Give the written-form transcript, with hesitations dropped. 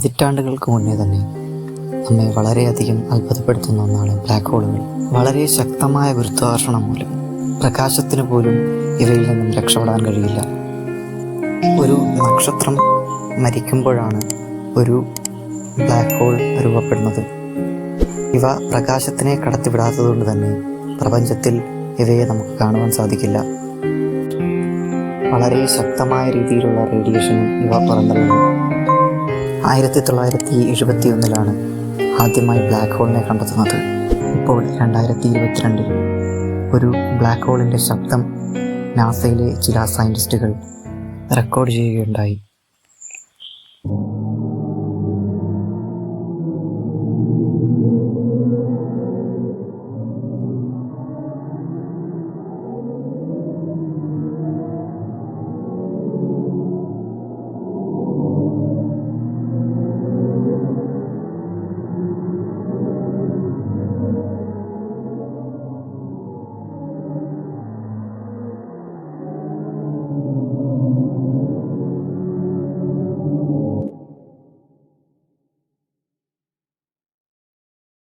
പതിറ്റാണ്ടുകൾക്ക് മുന്നേ തന്നെ നമ്മെ വളരെയധികം അത്ഭുതപ്പെടുത്തുന്ന ഒന്നാണ് ബ്ലാക്ക് ഹോളുകൾ. വളരെ ശക്തമായ ഗുരുത്വാകർഷണം മൂലം പ്രകാശത്തിന് പോലും ഇവയിൽ നിന്നും രക്ഷപ്പെടാൻ കഴിയില്ല. ഒരു നക്ഷത്രം മരിക്കുമ്പോഴാണ് ഒരു ബ്ലാക്ക് ഹോൾ രൂപപ്പെടുന്നത്. ഇവ പ്രകാശത്തിനെ കടത്തിവിടാത്തതുകൊണ്ട് തന്നെ പ്രപഞ്ചത്തിൽ ഇവയെ നമുക്ക് കാണുവാൻ സാധിക്കില്ല. വളരെ ശക്തമായ രീതിയിലുള്ള റേഡിയേഷനും ഇവ പുറന്തള്ളുന്നു. 1971 ആദ്യമായി ബ്ലാക്ക് ഹോളിനെ കണ്ടെത്തുന്നത്. ഇപ്പോൾ 2022 ഒരു ബ്ലാക്ക് ഹോളിൻ്റെ ശബ്ദം നാസയിലെ ചില സയൻറ്റിസ്റ്റുകൾ റെക്കോർഡ് ചെയ്യുകയുണ്ടായി.